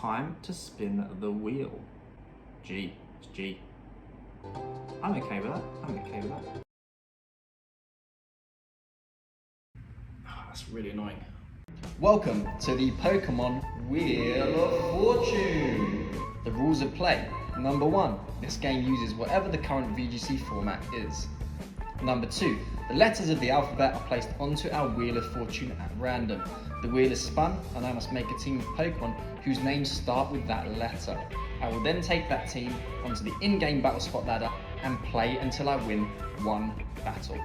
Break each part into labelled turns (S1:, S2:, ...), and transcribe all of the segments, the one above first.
S1: time to spin the wheel. G, it's G. I'm okay with that, I'm okay with that. Oh, that's really annoying.
S2: Welcome to the Pokémon Wheel of Fortune. The rules of play. Number 1, this game uses whatever the current VGC format is. Number 2, the letters of the alphabet are placed onto our Wheel of Fortune at random. The wheel is spun and I must make a team of Pokémon whose names start with that letter. I will then take that team onto the in-game battle spot ladder and play until I win one battle.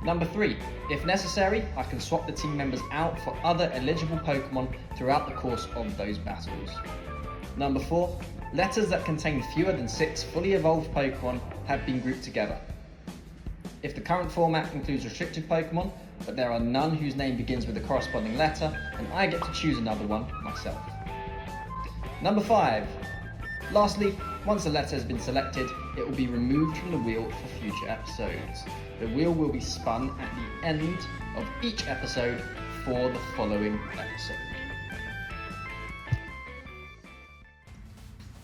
S2: Number 3, if necessary, I can swap the team members out for other eligible Pokémon throughout the course of those battles. Number 4, letters that contain fewer than 6 fully evolved Pokémon have been grouped together. If the current format includes restricted Pokémon, but there are none whose name begins with a corresponding letter, then I get to choose another one myself. Number 5, lastly, once a letter has been selected, it will be removed from the wheel for future episodes. The wheel will be spun at the end of each episode for the following episode.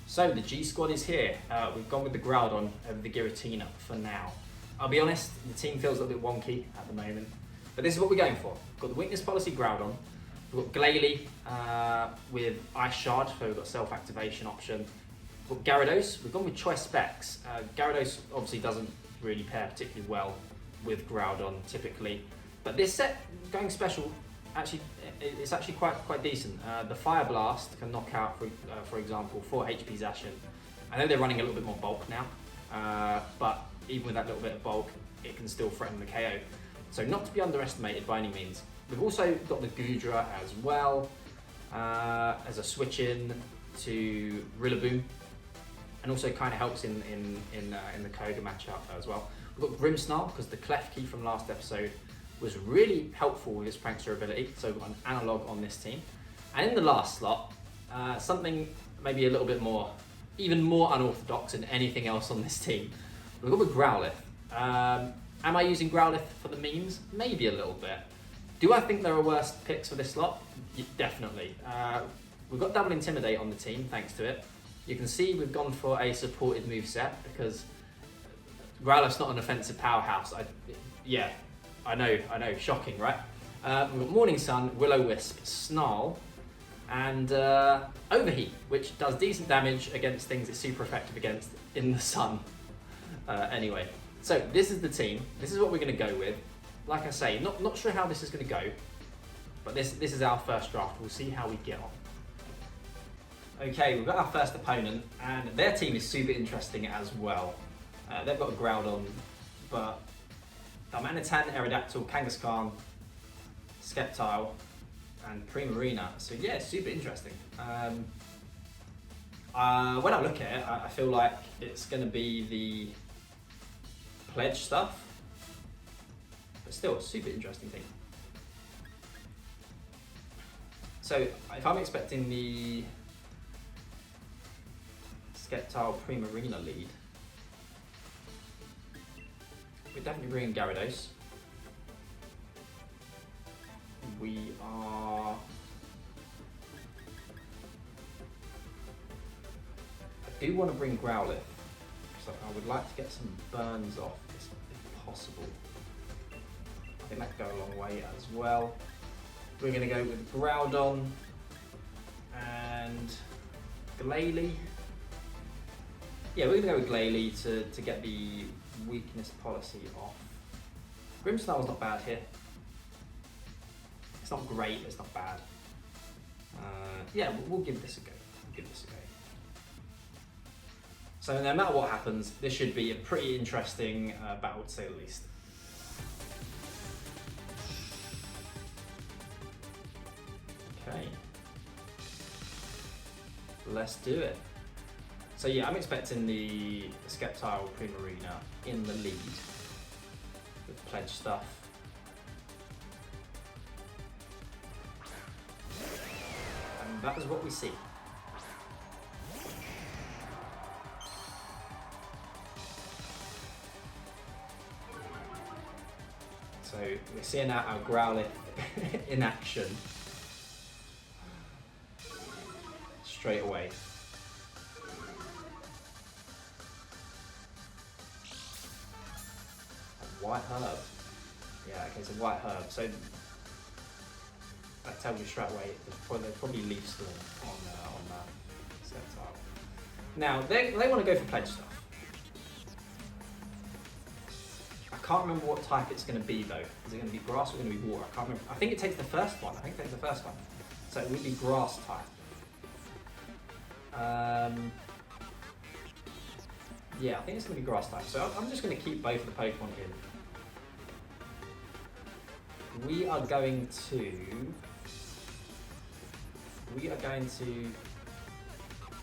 S1: So the G squad is here. We've gone with the Groudon over the Giratina for now. I'll be honest, the team feels a little bit wonky at the moment, but this is what we're going for. We've got the Weakness Policy Groudon, we've got Glalie with Ice Shard, so we've got self-activation option. We've got Gyarados, we've gone with Choice Specs. Gyarados obviously doesn't really pair particularly well with Groudon typically, but this set, going special, actually it's actually quite decent. The Fire Blast can knock out, for example, 4 HP Zacian. I know they're running a little bit more bulk now, but even with that little bit of bulk, it can still threaten the KO. So not to be underestimated by any means. We've also got the Goodra as well, as a switch in to Rillaboom, and also kind of helps in the Koga matchup as well. We've got Grimmsnarl because the Klefki from last episode was really helpful with its prankster ability, so we've got an analog on this team. And in the last slot, something maybe a little bit more, even more unorthodox than anything else on this team. We've got with Growlithe. Am I using Growlithe for the memes? Maybe a little bit. Do I think there are worse picks for this slot? Definitely. We've got Double Intimidate on the team, thanks to it. You can see we've gone for a supported moveset because Growlithe's not an offensive powerhouse. I know, shocking, right? We've got Morning Sun, Will-O-Wisp, Snarl, and Overheat, which does decent damage against things it's super effective against in the sun. Anyway, so this is the team. This is what we're going to go with. Like I say, not sure how this is going to go, but this is our first draft. We'll see how we get on. Okay, we've got our first opponent, and their team is super interesting as well. They've got a Groudon, but Darmanitan, Aerodactyl, Kangaskhan, Sceptile, and Primarina. So yeah, super interesting. When I look at it, I feel like it's going to be the Pledge stuff, but still a super interesting thing. So if I'm expecting the Sceptile Primarina lead, we're definitely bringing Gyarados. We are... I do want to bring Growlithe, so I would like to get some burns off if possible. I think that could go a long way as well. We're going to go with Groudon and Glalie. Yeah, we're going to go with Glalie to get the weakness policy off. Grimmsnarl's not bad here. It's not great, but it's not bad. Yeah, we'll give this a go. So no matter what happens, this should be a pretty interesting battle, to say the least. Okay. Let's do it. So yeah, I'm expecting the Sceptile Primarina in the lead with Pledge stuff. And that is what we see. So we're seeing our Growlithe in action. straight away. A white herb. Yeah, okay, it's a white herb. So that tells you straight away there's probably leaf storm on that tile. Now they want to go for pledge stuff. I can't remember what type it's going to be though. Is it going to be grass or going to be water? I can't remember. I think it takes the first one. So it would be grass type. Yeah, I think it's going to be grass type. So I'm just going to keep both of the Pokemon in. We are going to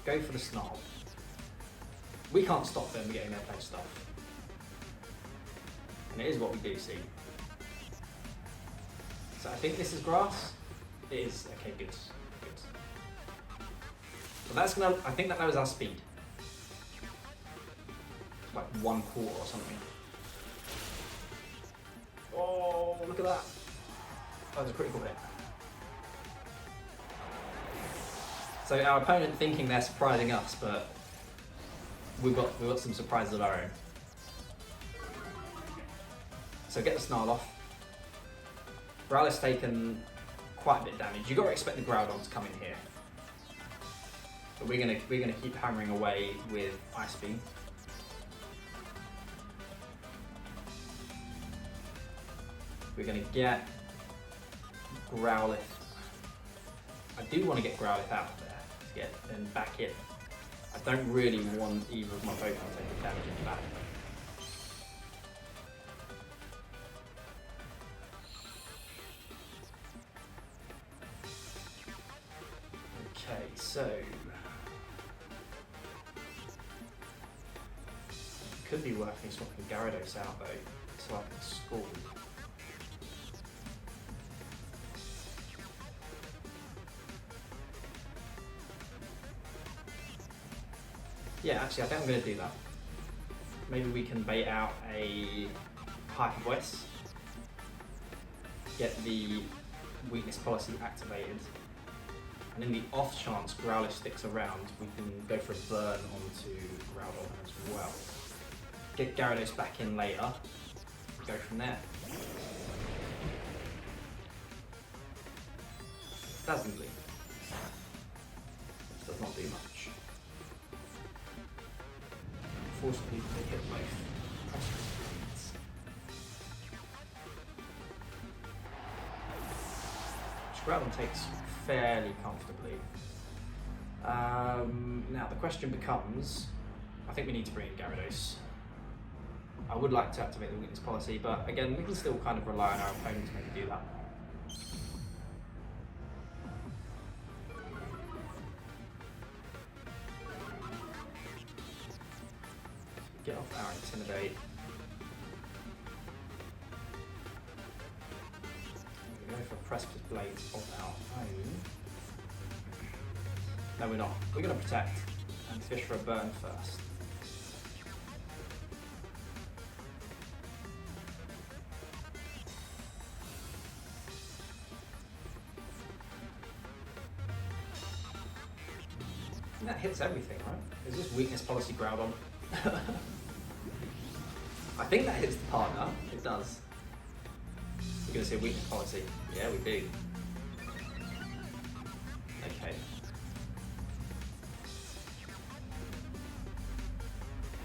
S1: go for the Snarl. We can't stop them getting their pledge stuff. And it is what we do see. So I think this is grass. It is. Okay, good. So that's gonna, I think that lowers our speed. Like 1/4 or something. Oh, look at that. That was a critical hit. So our opponent thinking they're surprising us, but we've got some surprises of our own. So get the Snarl off. Growlithe's taken quite a bit of damage. You've got to expect the Groudon to come in here. But we're gonna keep hammering away with Ice Beam. We're gonna get Growlithe. I do want to get Growlithe out of there to get them back in. I don't really want either of my Pokemon taking damage in the back. Okay, so could be worth me swapping Gyarados out though, so I can Scald. Yeah, actually I think I'm going to do that. Maybe we can bait out a Hyper Voice, get the weakness policy activated, and in the off chance Growlithe sticks around, we can go for a burn onto Groudon as well. Get Gyarados back in later, go from there. Dazzlingly. Does not do much. Forcibly they hit both. Groudon takes fairly comfortably. Now the question becomes, I think we need to bring in Gyarados. I would like to activate the weakness policy, but again we can still kind of rely on our opponent to maybe do that. Get off our Intimidate. We're going for Precipice Blades of our own. No, we're not. We're going to Protect and fish for a burn first. And that hits everything, right? Is this weakness policy Groudon? I think that hits the partner. It does. We're going to see a weakness policy. Yeah, we do. Okay.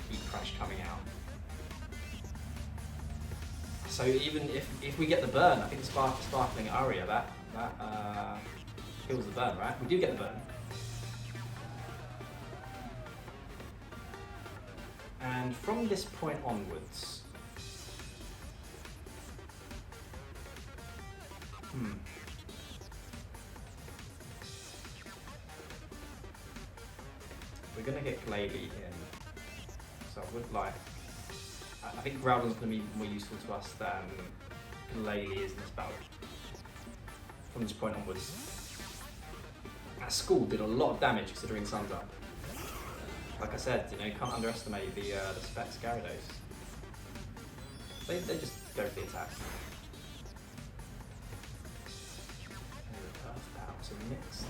S1: Heat Crash coming out. So even if we get the burn, I think the Sparkling Aria, that kills the burn, right? We do get the burn. And from this point onwards, we're going to get Glalie in, so I would like, I think Groudon's going to be more useful to us than Glalie is in this battle. From this point onwards, our Scald did a lot of damage considering Sun's Up. Like I said, you know, you can't underestimate the specs Gyarados. They just go for the attack. And the Earth Power, so next.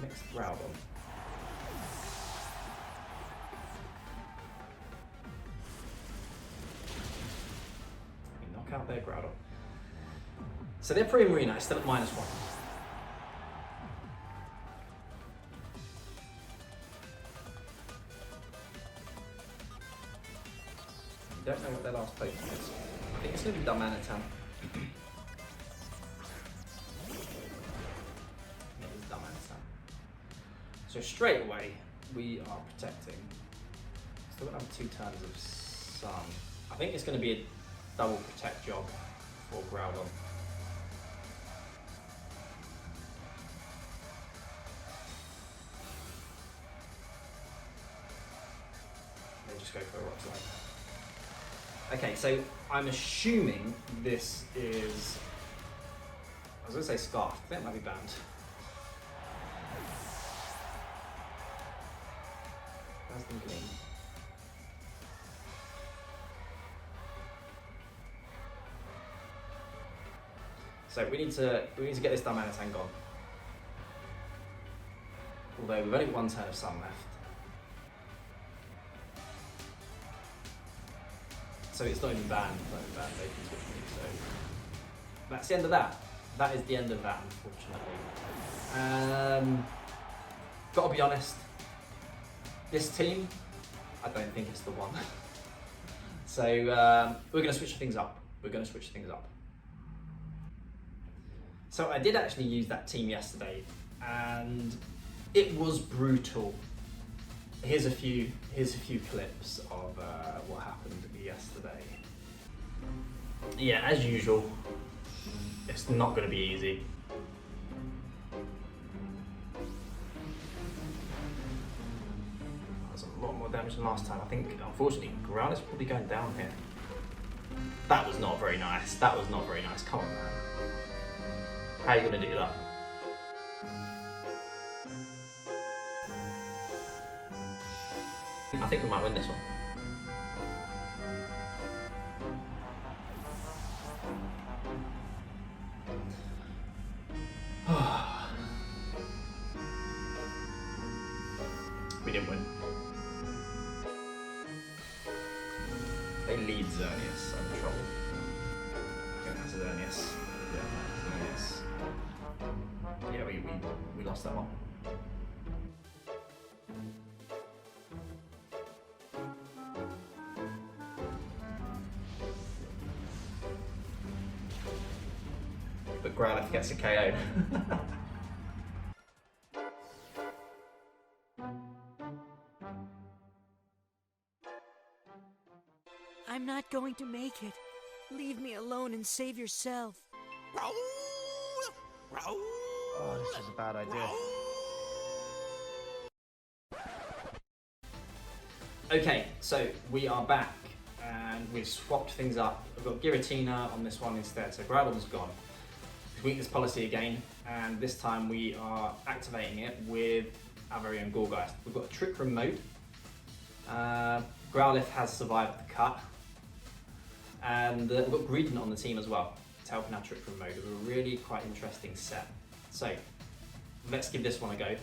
S1: Next Groudon. We knock out their Groudon. So their Primarina is still at -1. We don't know what their last Pokemon is. I think it's going to be Darmanitan. It is Darmanitan. So straight away, we are protecting. Still going to have 2 turns of Sun. I think it's going to be a double protect job for Groudon. They just go for a Rock Slide. Okay, so I'm assuming this is, I was going to say Scarf, I think it might be banned. That's the green. So we need to get this Darmanitan gone. Although we've only got 1 turn of Sun left. So it's not even banned, they can switch me, so that's the end of that. That is the end of that, unfortunately. Gotta be honest, this team, I don't think it's the one. So we're gonna switch things up. So I did actually use that team yesterday, and it was brutal. Here's a few clips of what happened yesterday. Yeah, as usual, it's not going to be easy. That's a lot more damage than last time. I think, unfortunately, Ground is probably going down here. That was not very nice. Come on, man. How are you going to do that? I think we might win this one. We didn't win. They lead Xerneas, I'm in trouble. I think that's Xerneas. Yeah, Xerneas. Yeah, we lost that one. But Growlithe gets a KO.
S3: I'm not going to make it. Leave me alone and save yourself.
S4: Oh, this is a bad idea.
S1: Okay, so we are back and we've swapped things up. I've got Giratina on this one instead, so Groudon's gone. Weakness policy again, and this time we are activating it with our very own Gourgeist. We've got a Trick Room mode. Growlithe has survived the cut, and we've got Greedent on the team as well to help in our Trick Room mode. It's a really quite interesting set. So let's give this one a go.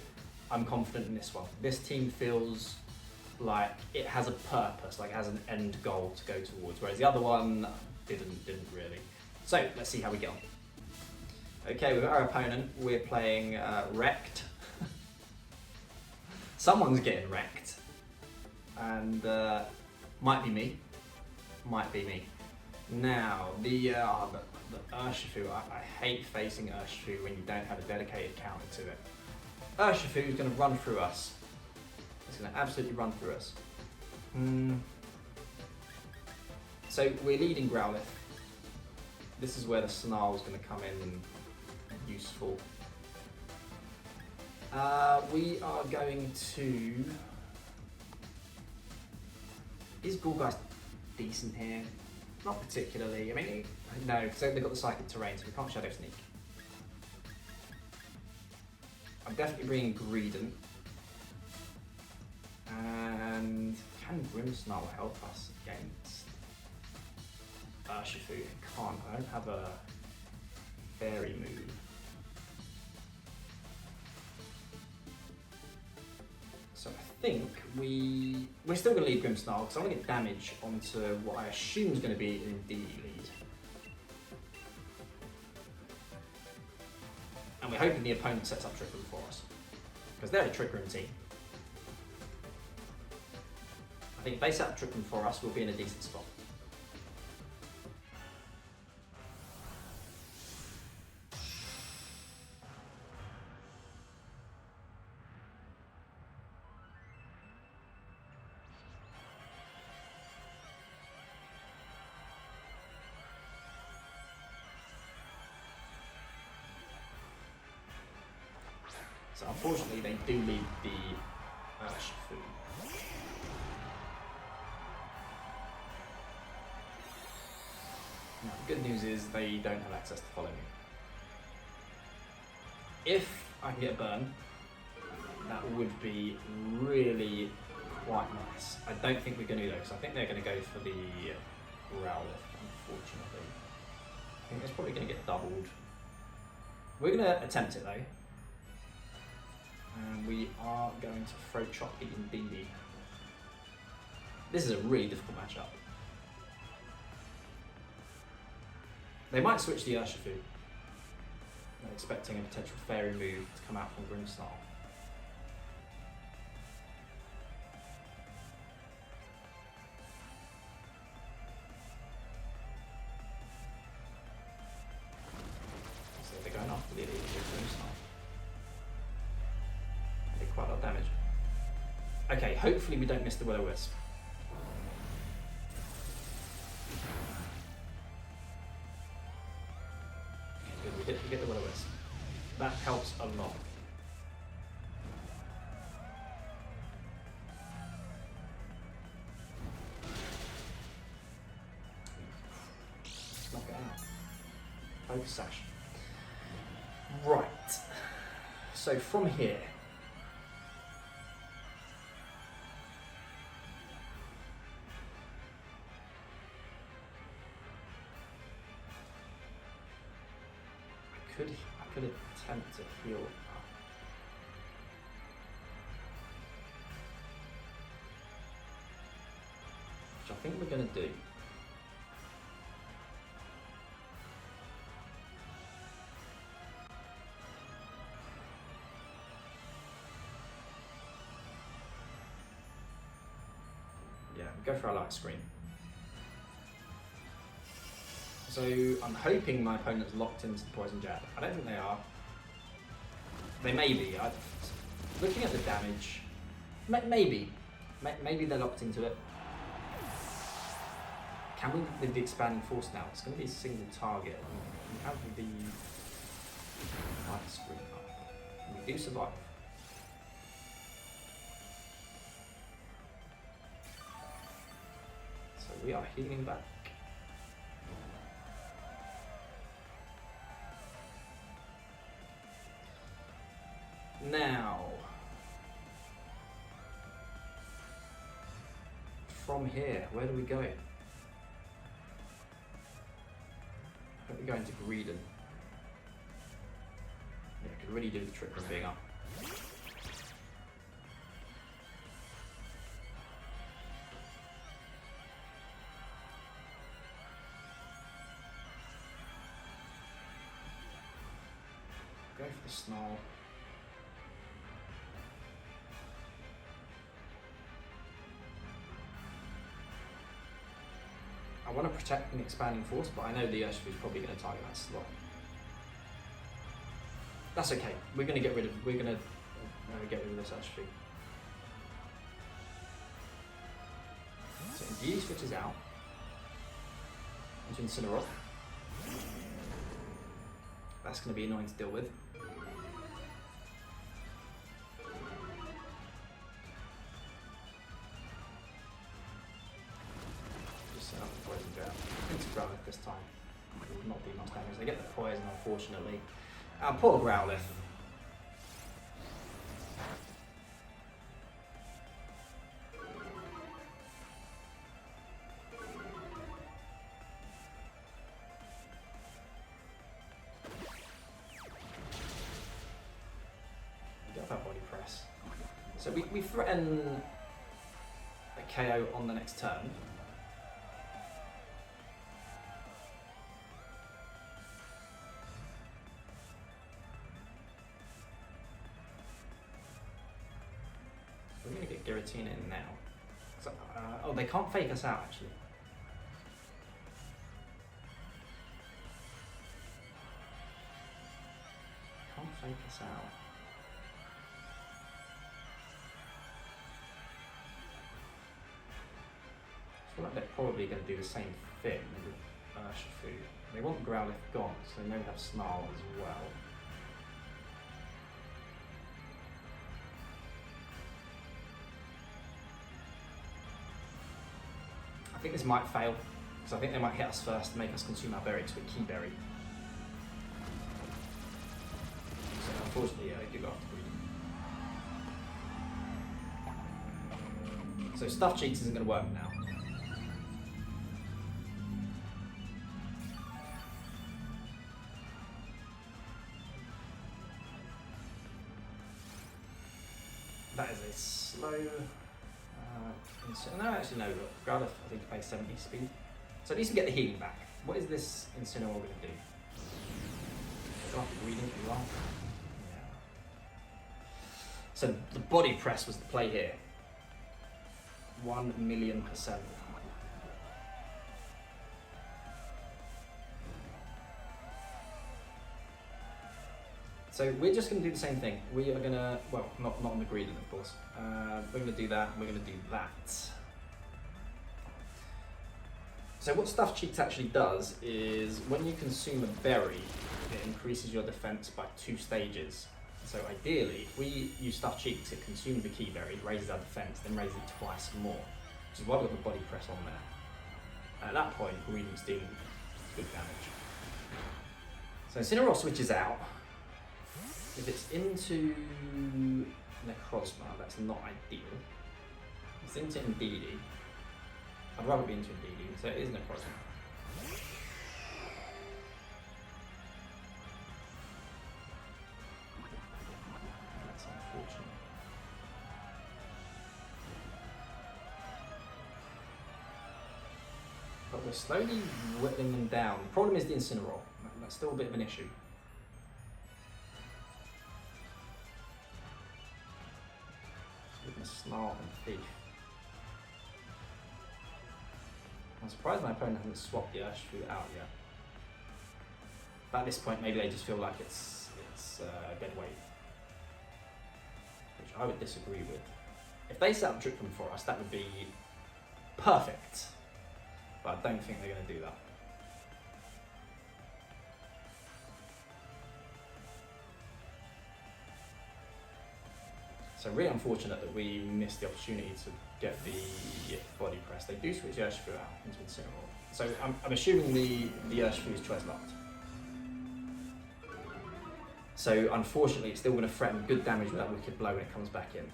S1: I'm confident in this one. This team feels like it has a purpose, like it has an end goal to go towards, whereas the other one didn't really. So let's see how we get on. Okay, with our opponent, we're playing Wrecked. Someone's getting wrecked, and might be me. Now, the Urshifu, I hate facing Urshifu when you don't have a dedicated counter to it. Urshifu is going to run through us. It's going to absolutely run through us. So we're leading Growlithe. This is where the Snarl is going to come in useful. We are going to... Is Gourgeist decent here? Not particularly. I mean, no, so they've got the Psychic Terrain, so we can't Shadow Sneak. I'm definitely bringing Greedent. And can Grimmsnarl help us against Urshifu? It can't. I don't have a fairy move. think we're still going to leave Grimmsnarl because I want to get damage onto what I assume is going to be an D lead. And we're hoping the opponent sets up Trick Room for us because they're a Trick Room team. I think if they set up Trick Room for us, we'll be in a decent spot. So unfortunately, they do leave the Urshifu. Now, the good news is they don't have access to follow me. If I can get a burn, that would be really quite nice. I don't think we're going to do though, because I think they're going to go for the Growlithe, unfortunately. I think it's probably going to get doubled. We're going to attempt it though. And we are going to throw Chop Beat in DD. This is a really difficult matchup. They might switch the Urshifu. I'm expecting a potential fairy move to come out from Grimmsnarl. So they're going after the Grimmsnarl. Quite a lot of damage. Okay, hopefully we don't miss the Will-O-Wisp. Okay, good, we get the Will-O-Wisp. That helps a lot. It's not going out. Focus Sash. Right. So from here, I could attempt to heal up. Which I think we're going to do. Yeah, go for a light screen. So I'm hoping my opponent's locked into the Poison Jab. I don't think they are. They may be. Looking at the damage, maybe they're locked into it. Can we with the expanding force now? It's going to be a single target. We have the light screen up. We do survive. So we are healing back. Now, from here, where do we go? I think we go into Greedon. Yeah, I could really do the trick from being up. Go for the Snarl. I want to protect an expanding force, but I know the Urshifu is probably going to target that slot. That's okay. We're going to get rid of. We're going to get rid of this Urshifu. So Indeed switches out into Incineroar. That's going to be annoying to deal with. This time will not do much damage. They get the poison, unfortunately. Poor Growlithe. Get that body press. So we threaten a KO on the next turn. We're going to get Giratina in now. So, oh, they can't fake us out actually. Can't fake us out. I feel like they're probably going to do the same thing with Urshifu. They want Growlithe gone, so they may have Snarl as well. I think this might fail, because I think they might hit us first and make us consume our berry to a Key Berry. So unfortunately, I do go after Breeding. So Stuff Cheeks isn't going to work now. That is a slow... no, actually no, look, Growlithe I think plays 70 speed. So at least we get the healing back. What is this Incineroar going to do? Go after Breeding if you are. Yeah. So the body press was the play here. 1,000,000%. So we're just going to do the same thing. We are going to, well, not on the Greedent, of course. We're going to do that, we're going to do that. So what Stuff Cheeks actually does is when you consume a berry, it increases your defense by 2 stages. So ideally, if we use Stuff Cheeks, it consumes the Key Berry, raises our defense, then raises it twice more, which is why we've got the body press on there. At that point, Greedent's dealing good damage. So Incineroar switches out. If it's into Necrozma, that's not ideal. It's into Indeedee. I'd rather be into Indeedee, so it is Necrozma. That's unfortunate. But we're slowly whittling them down. The problem is the Incineroar. That's still a bit of an issue. Snarl and Thief. I'm surprised my opponent hasn't swapped the Urshifu out yet. But at this point, maybe they just feel like it's dead weight, which I would disagree with. If they set up Drip Room for us, that would be perfect. But I don't think they're going to do that. So really unfortunate that we missed the opportunity to get the body press. They do switch Urshifu out into Incineroar. So I'm assuming the Urshifu is choice locked. So unfortunately it's still going to threaten good damage with that Wicked Blow when it comes back in.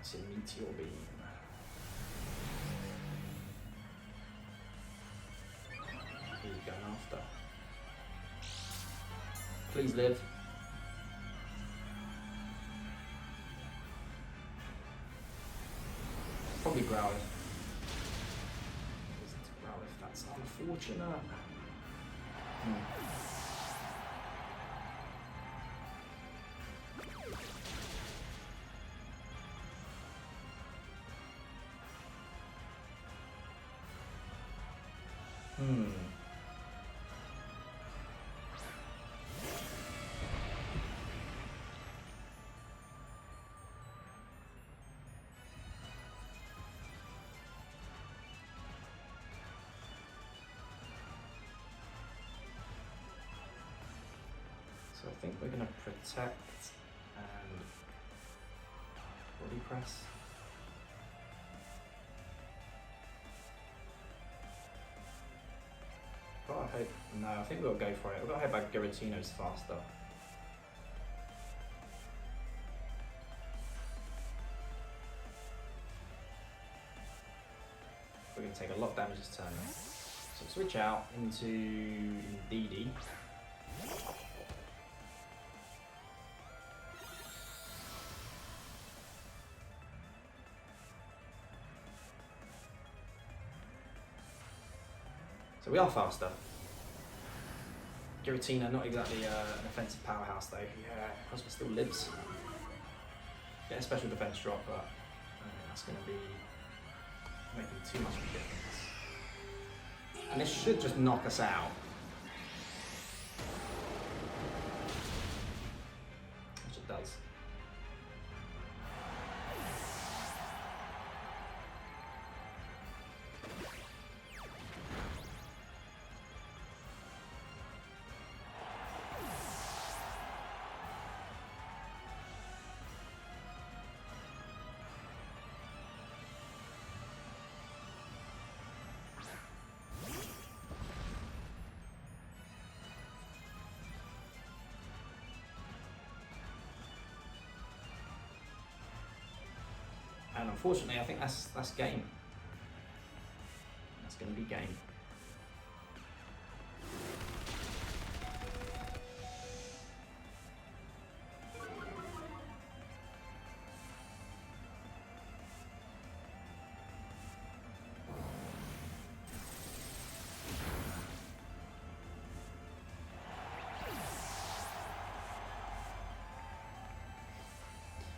S1: It's a Meteor Beam. Who are you going after? Please live. Probably Growlithe. Growlithe, that's unfortunate. So I think we're going to protect and body press. Oh, I hope, no, I think we'll go for it. We've got to hope that Giratino's faster. We're going to take a lot of damage this turn. So switch out into Indeedee. So we are faster. Giratina, not exactly an offensive powerhouse though. Yeah, Cosmo still lives. Get a special defense drop, but I don't think that's going to be making too much of a difference. And this should just knock us out. Which it does. And unfortunately, I think that's game. That's going to be game.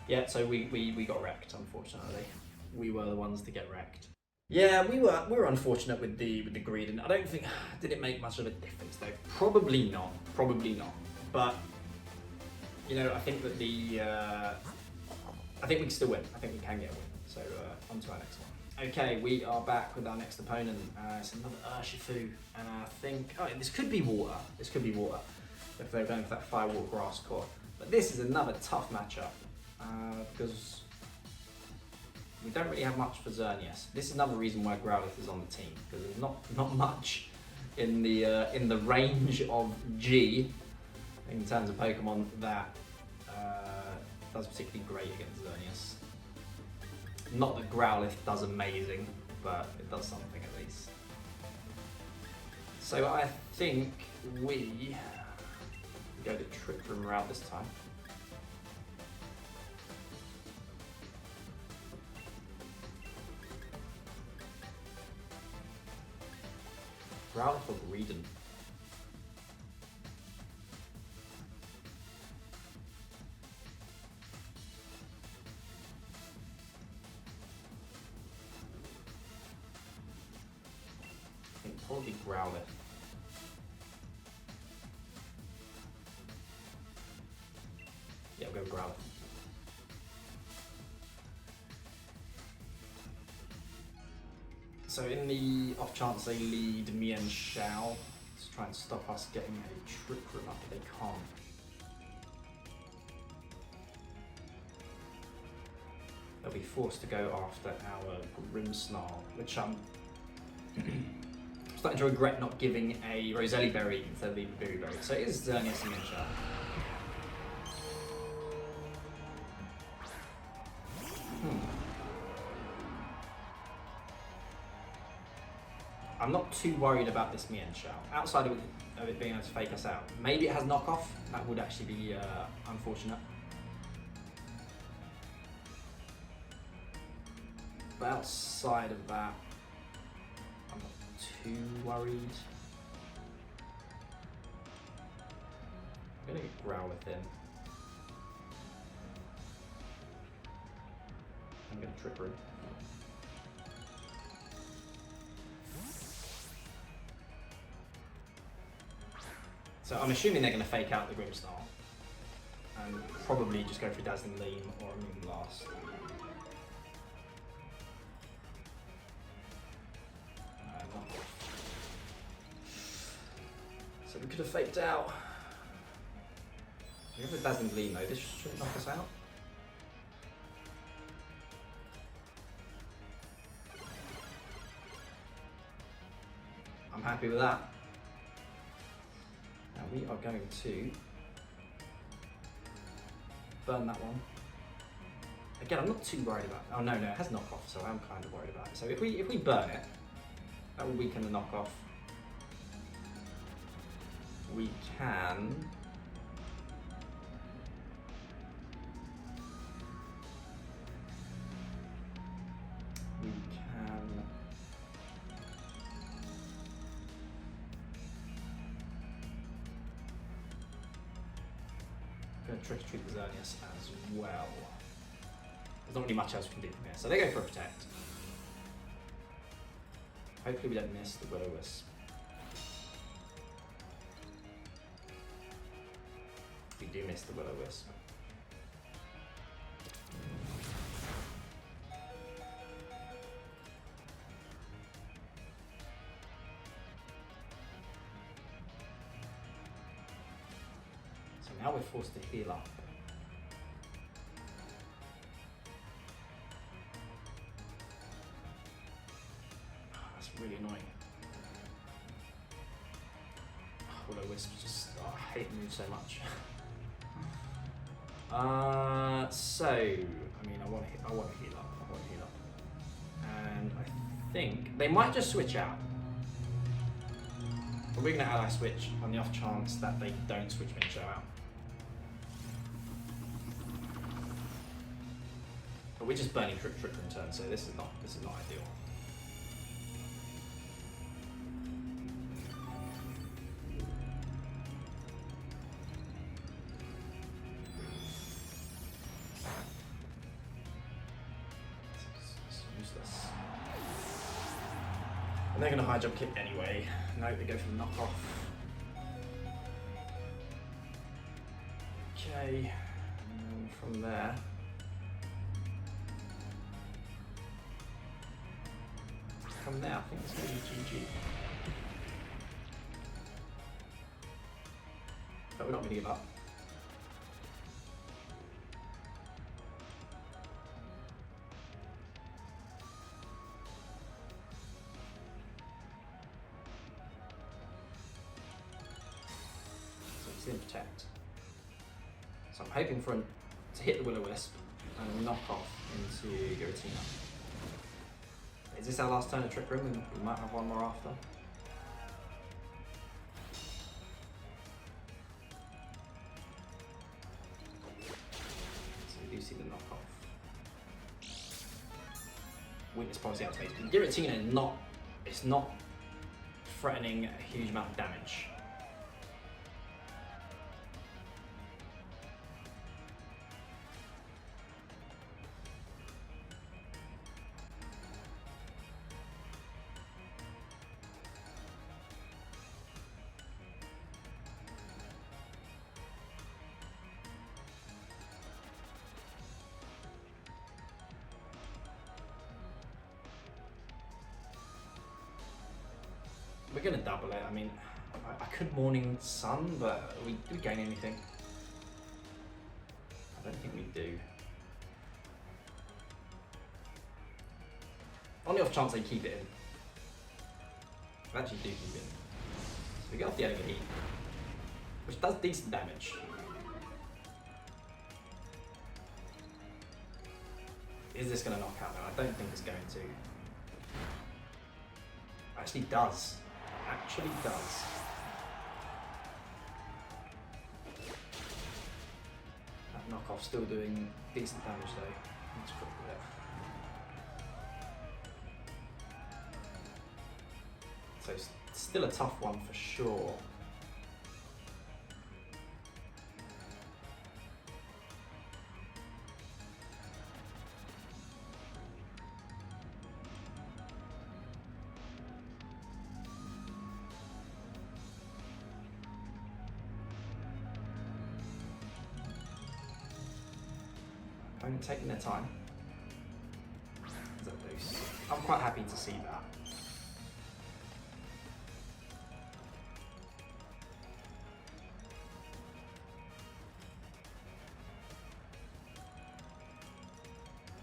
S1: Yeah, so we got wrecked, unfortunately. We were the ones to get wrecked. Yeah, we were unfortunate with the greed, and I don't think did it make much of a difference though. Probably not. But you know, I think that I think we can still win. I think we can get a win. So on to our next one. Okay, we are back with our next opponent. It's another Urshifu, and I think this could be water. This could be water if they're going for that Firewall Grass core. But this is another tough matchup. Because we don't really have much for Xerneas. This is another reason why Growlithe is on the team, because there's not much in the range of G in terms of Pokemon that does particularly great against Xerneas. Not that Growlithe does amazing, but it does something at least. So I think we go the Trick Room route this time. Growlithe or Greedent? I think probably Growlithe. Yeah, we'll go Growlithe. So in the off chance they lead Mian Shao to try and stop us getting a Trick Room up, but they can't. They'll be forced to go after our Grimmsnarl, which I'm starting to regret not giving a Roselli Berry instead of the Berry Berry. So it is Xerneas and Mian Shao. I'm not too worried about this Mian Shao, outside of it being able to fake us out. Maybe it has knockoff, that would actually be unfortunate. But outside of that, I'm not too worried. I'm gonna get Growlithe in. I'm gonna Trick Room. So I'm assuming they're going to fake out the Grimmsnarl and probably just go for Dazzling Gleam or a Moonblast. So we could have faked out. We have a Dazzling Gleam though, this shouldn't knock us out. I'm happy with that. Now we are going to burn that one. Again, I'm not too worried about it. Oh no, it has knockoff, so I'm kind of worried about it. So if we burn it, that will weaken the knockoff. We can Going to trick or treat the Xerneas as well. There's not really much else we can do from here, so they go for a protect. Hopefully we don't miss the Will-O-Wisp. We do miss the Will-O-Wisp. So now we're forced to heal up. Really annoying. Will-O-Wisp just, I hate the move so much. So I mean, I want to heal up, and I think they might just switch out. But we're gonna ally switch on the off chance that they don't switch Mincho out. But we're just burning Trick in turn, so this is not ideal. And they're going to high jump kick anyway. No, they go for the knockoff. Okay, and from there. From there, I think it's going to be GG. But we're not going to give up. Protect. So I'm hoping for to hit the Will-O-Wisp and knock off into Giratina. Is this our last turn of Trick Room? We might have one more after. So we do see the knockoff. Weakness policy activated. Giratina is not threatening a huge amount of damage. We're going to double it. I mean, I could Morning Sun, but do we gain anything? I don't think we do. On the off chance they keep it in. They actually do keep it in. So we get off the enemy heat, which does decent damage. Is this going to knock out though? I don't think it's going to. Actually does. Actually does. That knockoff still doing decent damage though. Let's quick with it. So it's still a tough one for sure. I'm taking their time. Is that loose? I'm quite happy to see that.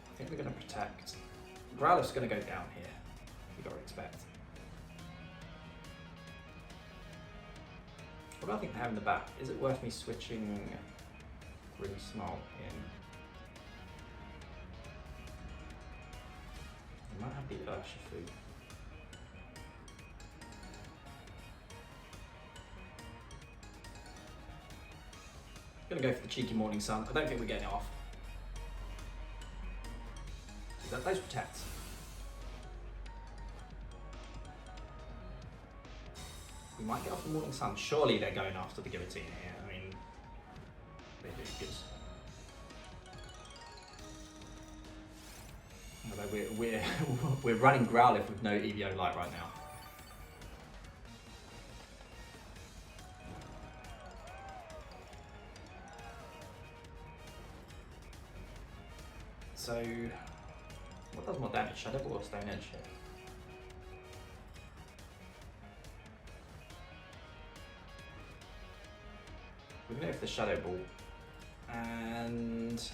S1: I think we're going to protect. Growlithe's going to go down here. You got to expect. What do I think they have in the back? Is it worth me switching Grimmsnarl in? I might have the Urshifu. Gonna go for the cheeky Morning Sun. I don't think we're getting it off. Those protects. We might get off the Morning Sun. Surely they're going after the Giratina here. I mean, They do good. Although we're running Growlithe with no EVO Light right now. So, what does more damage? Shadow Ball or Stone Edge here? We're gonna go for the Shadow Ball, and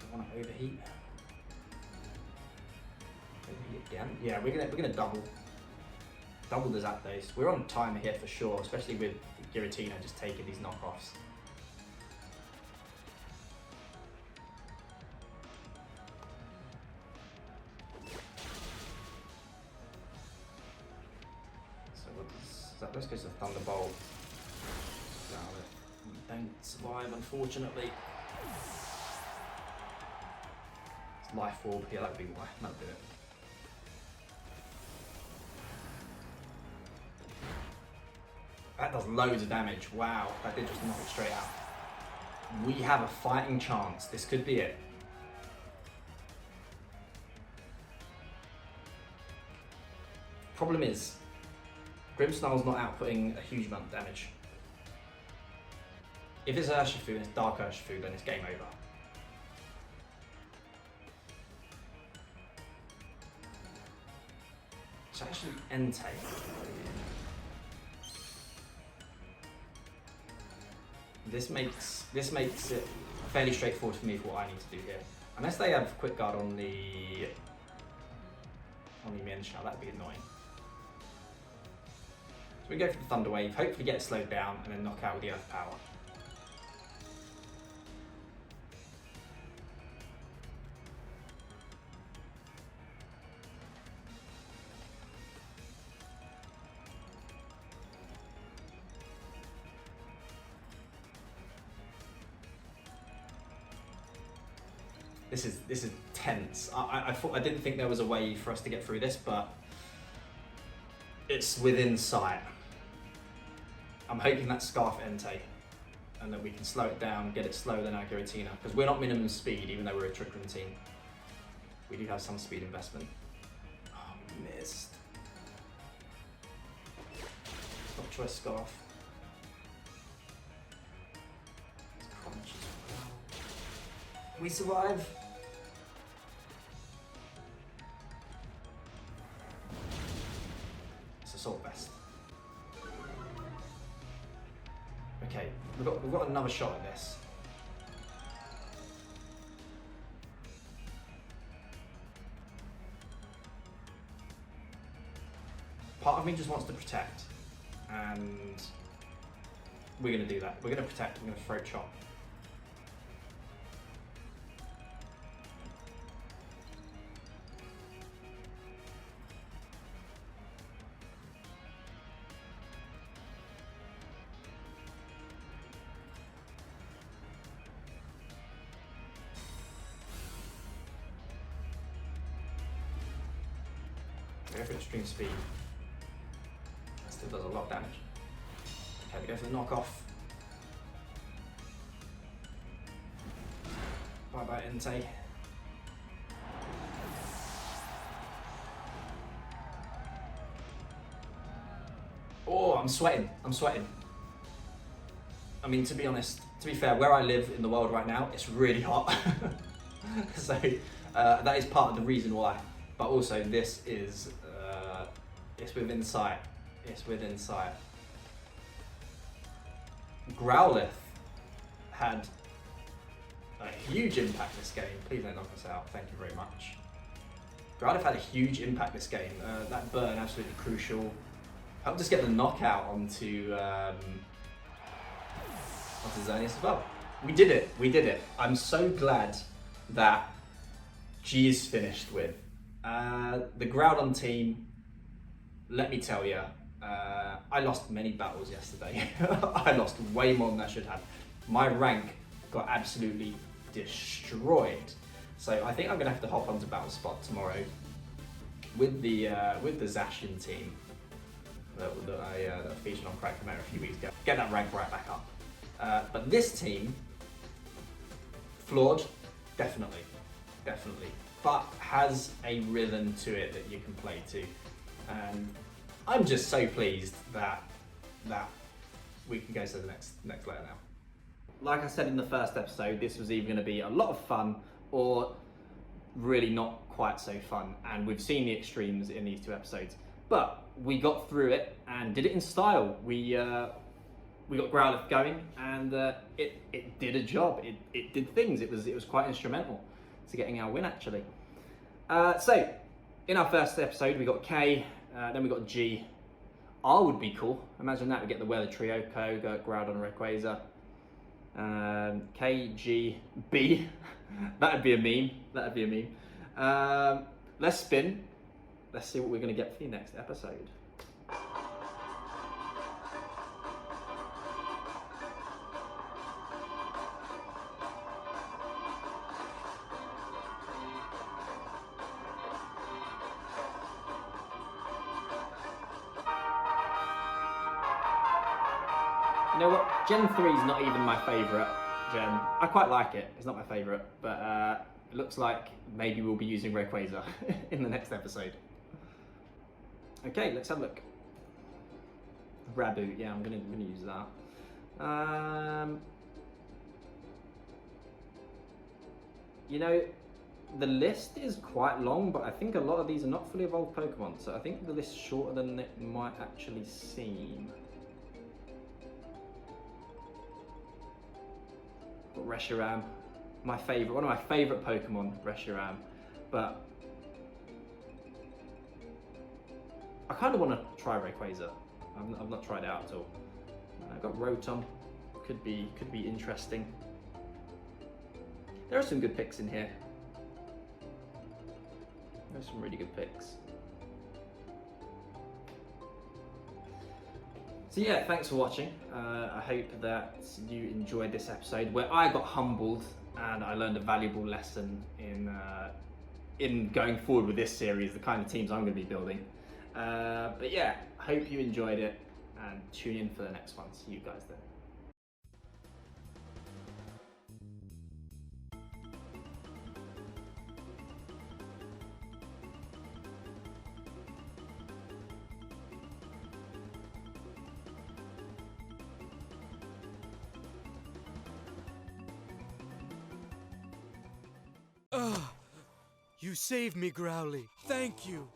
S1: I want to overheat. Overheat again. Yeah, we're gonna double the Zapdos. We're on timer here for sure, especially with Giratina just taking these knockoffs. So what does Zapdos goes to Thunderbolt. We don't survive, unfortunately. It's Life Orb. Yeah, that'd be why. That'd do it. That does loads of damage. Wow, that did just knock it straight out. We have a fighting chance. This could be it. Problem is, Grimmsnarl's not outputting a huge amount of damage. If it's Urshifu and it's Dark Urshifu, then it's game over. It's actually Entei. This makes it fairly straightforward for me for what I need to do here. Unless they have Quick Guard on the Mienshao, that'd be annoying. So we go for the Thunder Wave, hopefully get it slowed down, and then knock out with the Earth Power. This is tense. I didn't think there was a way for us to get through this, but it's within sight. I'm hoping that's Scarf Entei, and that we can slow it down, get it slower than our Giratina, because we're not minimum speed, even though we're a Trick Room team. We do have some speed investment. Oh, we missed. Top choice Scarf. It's Crunch as well. We survive. It's Assault Vest. Okay, we've got another shot at this. Part of me just wants to protect, and we're going to do that. We're going to protect, we're going to throat chop. Go for extreme speed. That still does a lot of damage. Okay, we go for the knockoff. Bye bye Entei. Oh, I'm sweating. I'm sweating. I mean, to be honest, to be fair, where I live in the world right now, it's really hot. So that is part of the reason why. But also, this is it's within sight. It's within sight. Growlithe had a huge impact this game. Please don't knock us out. Thank you very much. Growlithe had a huge impact this game. That burn absolutely crucial. Helped us get the knockout onto Xerneas as well. We did it. We did it. I'm so glad that G is finished with. The Groudon team, let me tell you, I lost many battles yesterday. I lost way more than I should have. My rank got absolutely destroyed. So I think I'm going to have to hop onto Battle Spot tomorrow with the Zacian team that I featured on Crack Command a few weeks ago. Get that rank right back up. But this team, flawed, definitely, but has a rhythm to it that you can play to, and I'm just so pleased that we can go to the next layer now. Like I said in the first episode, this was either going to be a lot of fun or really not quite so fun, and we've seen the extremes in these 2 episodes, but we got through it and did it in style. We got Growlithe going, and it did a job. It did things. It was quite instrumental to getting our win, actually. So in our first episode we got K, then we got G. R would be cool. Imagine that. We get the Weather Trio, Koga, Groudon, Rayquaza. K, G, B. That'd be a meme. Let's spin. Let's see what we're going to get for the next episode. You know what? Gen 3 is not even my favourite gen. I quite like it. It's not my favourite, but it looks like maybe we'll be using Rayquaza in the next episode. Okay, let's have a look. Raboot, yeah, I'm gonna use that. You know, the list is quite long, but I think a lot of these are not fully evolved Pokemon, so I think the list's shorter than it might actually seem. Got Reshiram, one of my favourite Pokemon, Reshiram, but I kind of want to try Rayquaza. I've not tried it out at all. I've got Rotom, could be interesting. There are some good picks in here. There's some really good picks. So yeah, thanks for watching. I hope that you enjoyed this episode where I got humbled and I learned a valuable lesson in going forward with this series, the kind of teams I'm going to be building. But yeah, I hope you enjoyed it and tune in for the next one. See you guys then.
S5: You saved me, Growly. Thank you.